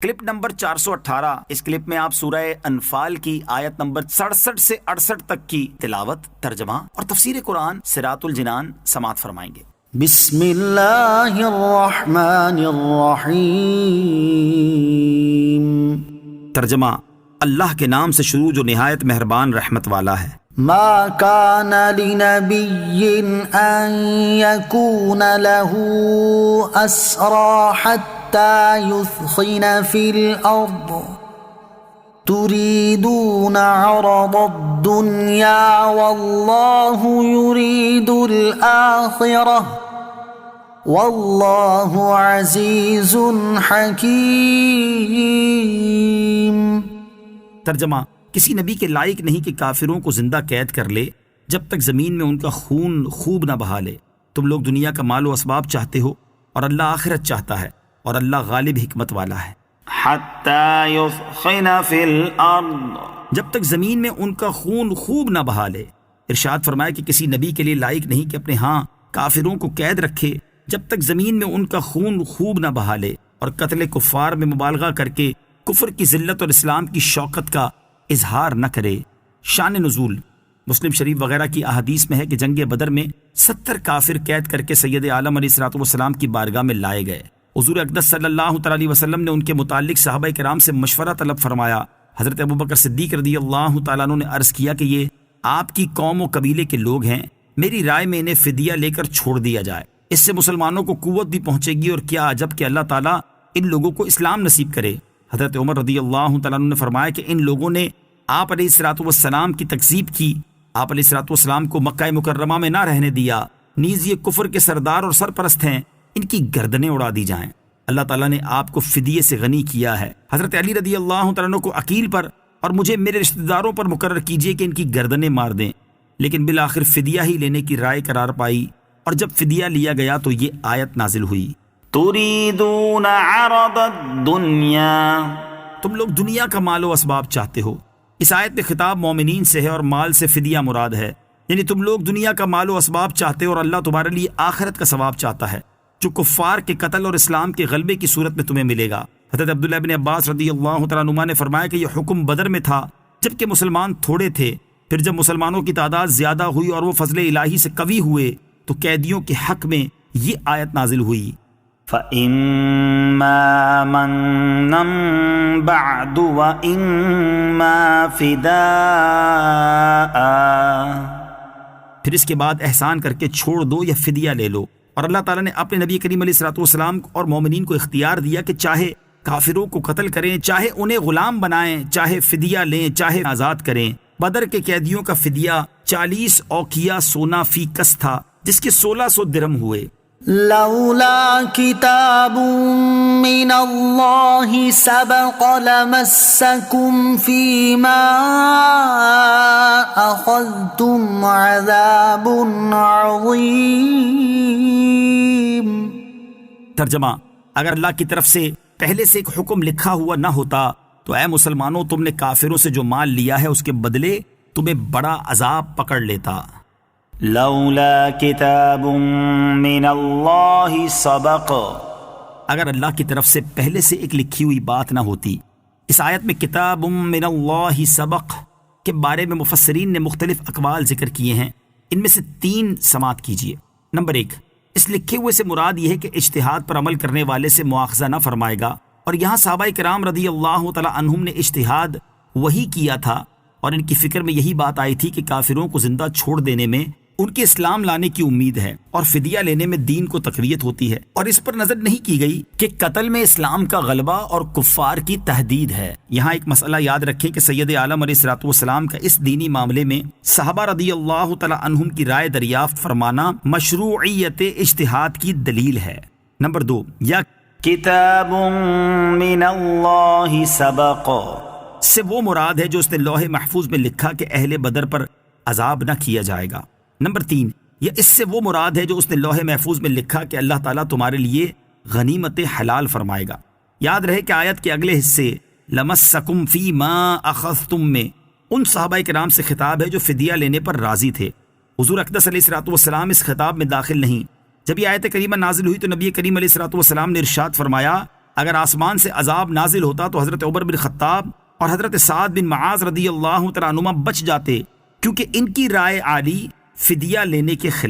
Clip number 418۔ اس clip میں آپ سورہ انفال کی آیت نمبر 67 سے 68 تک کی تلاوت، ترجمہ اور تفسیر قرآن صراط الجنان سماعت فرمائیں گے۔ بسم اللہ الرحمن الرحیم۔ ترجمہ: اللہ کے نام سے شروع جو نہایت مہربان رحمت والا ہے۔ ما كان لنبي أن يكون له أسرى حتى يثخن في الأرض تريدون عرض الدنيا والله يريد الآخرة والله عزيز حكيم۔ ترجمہ: کسی نبی کے لائق نہیں کہ کافروں کو زندہ قید کر لے جب تک زمین میں ان کا خون خوب نہ بہا لے۔ تم لوگ دنیا کا مال و اسباب چاہتے ہو اور اللہ آخرت چاہتا ہے، اور اللہ غالب حکمت والا ہے۔ حتی یثخن فی الارض، جب تک زمین میں ان کا خون خوب نہ بہا لے۔ ارشاد فرمایا کہ کسی نبی کے لیے لائق نہیں کہ اپنے ہاں کافروں کو قید رکھے جب تک زمین میں ان کا خون خوب نہ بہا لے، اور قتل کفار میں مبالغہ کر کے کفر کی ذلت اور اسلام کی شوکت کا اظہار نہ کرے۔ شان نزول: مسلم شریف وغیرہ کی احادیث میں ہے کہ جنگ بدر میں 70 کافر قید کر کے سید عالم علیہ الصلوۃ والسلام کی بارگاہ میں لائے گئے۔ حضور اقدس صلی اللہ تعالی علیہ وسلم نے ان کے متعلق صحابہ کرام سے مشورہ طلب فرمایا۔ حضرت ابوبکر صدیق رضی اللہ تعالیٰ عنہ نے عرض کیا کہ یہ آپ کی قوم و قبیلے کے لوگ ہیں، میری رائے میں انہیں فدیہ لے کر چھوڑ دیا جائے، اس سے مسلمانوں کو قوت بھی پہنچے گی، اور کیا عجب کہ اللہ تعالیٰ ان لوگوں کو اسلام نصیب کرے۔ حضرت عمر رضی اللہ تعالیٰ عنہ نے فرمایا کہ ان لوگوں نے آپ علیہ الصلوۃ والسلام کی تکذیب کی، آپ علیہ الصلوۃ والسلام کو مکہ مکرمہ میں نہ رہنے دیا، نیز یہ کفر کے سردار اور سرپرست ہیں، ان کی گردنیں اڑا دی جائیں۔ اللہ تعالیٰ نے آپ کو فدیے سے غنی کیا ہے۔ حضرت علی رضی اللہ تعالیٰ عنہ کو عقیل پر اور مجھے میرے رشتہ داروں پر مقرر کیجئے کہ ان کی گردنیں مار دیں، لیکن بالآخر فدیہ ہی لینے کی رائے قرار پائی، اور جب فدیہ لیا گیا تو یہ آیت نازل ہوئی: تریدون عرض الدنیا، تم لوگ دنیا کا مال و اسباب چاہتے ہو۔ اس آیت میں خطاب مومنین سے ہے اور مال سے فدیہ مراد ہے، یعنی تم لوگ دنیا کا مال و اسباب چاہتے ہو اور اللہ تمہارے لیے آخرت کا ثواب چاہتا ہے جو کفار کے قتل اور اسلام کے غلبے کی صورت میں تمہیں ملے گا۔ حضرت عبداللہ بن عباس رضی اللہ تعالیٰ عنہ نے فرمایا کہ یہ حکم بدر میں تھا جبکہ مسلمان تھوڑے تھے، پھر جب مسلمانوں کی تعداد زیادہ ہوئی اور وہ فضل الہی سے قوی ہوئے تو قیدیوں کے حق میں یہ آیت نازل ہوئی: فَإِمَّا مَنًّا بَعْدُ وَإِمَّا فِدَاءً، پھر اس کے بعد احسان کر کے چھوڑ دو یا فدیہ لے لو۔ اور اللہ تعالیٰ نے اپنے نبی کریم علیہ الصلوۃ والسلام اور مومنین کو اختیار دیا کہ چاہے کافروں کو قتل کریں، چاہے انہیں غلام بنائیں، چاہے فدیہ لیں، چاہے آزاد کریں۔ بدر کے قیدیوں کا فدیہ 40 اوقیہ سونا فی کس تھا، جس کے 1600 درہم ہوئے۔ لولا کتاب من اللہ سبق لمسکم فیما اخذتم عذاب عظیم۔ ترجمہ: اگر اللہ کی طرف سے پہلے سے ایک حکم لکھا ہوا نہ ہوتا تو اے مسلمانوں تم نے کافروں سے جو مال لیا ہے اس کے بدلے تمہیں بڑا عذاب پکڑ لیتا۔ لولا کتاب من اللہ سبق، اگر اللہ کی طرف سے پہلے سے ایک لکھی ہوئی بات نہ ہوتی۔ اس آیت میں کتاب من اللہ سبق کے بارے میں مفسرین نے مختلف اقوال ذکر کیے ہیں، ان میں سے 3 سماعت کیجیے۔ نمبر 1، اس لکھے ہوئے سے مراد یہ ہے کہ اجتہاد پر عمل کرنے والے سے مواخذہ نہ فرمائے گا، اور یہاں صحابہ کرام رضی اللہ تعالی عنہم نے اجتہاد وہی کیا تھا، اور ان کی فکر میں یہی بات آئی تھی کہ کافروں کو زندہ چھوڑ دینے میں ان کے اسلام لانے کی امید ہے، اور فدیہ لینے میں دین کو تقویت ہوتی ہے، اور اس پر نظر نہیں کی گئی کہ قتل میں اسلام کا غلبہ اور کفار کی تحدید ہے۔ یہاں ایک مسئلہ یاد رکھیں کہ سید عالم علیہ الصلوۃ والسلام کا اس دینی معاملے میں صحابہ رضی اللہ تعالی عنہم کی رائے دریافت فرمانا مشروعیت اجتہاد کی دلیل ہے۔ نمبر 2، یا کتاب من اللہ سبق سے وہ مراد ہے جو اس نے لوح محفوظ میں لکھا کہ اہل بدر پر عذاب نہ کیا جائے گا۔ نمبر 3، یا اس سے وہ مراد ہے جو اس نے لوح محفوظ میں لکھا کہ اللہ تعالیٰ تمہارے لیے غنیمت حلال فرمائے گا۔ یاد رہے کہ آیت کے اگلے حصے لمسکم فی ما اخذتم میں ان صحابہ کرام سے خطاب ہے جو فدیہ لینے پر راضی تھے۔ حضور اقدس علیہ الصلوۃ والسلام اس خطاب میں داخل نہیں۔ جب یہ آیت کریمہ نازل ہوئی تو نبی کریم علیہ الصلوۃ والسلام نے ارشاد فرمایا اگر آسمان سے عذاب نازل ہوتا تو حضرت عمر بن خطاب اور حضرت سعد بن معاذ رضی اللہ تعالیٰ عنہما بچ جاتے، کیونکہ ان کی رائے عالی فدیہ لینے کے خلاف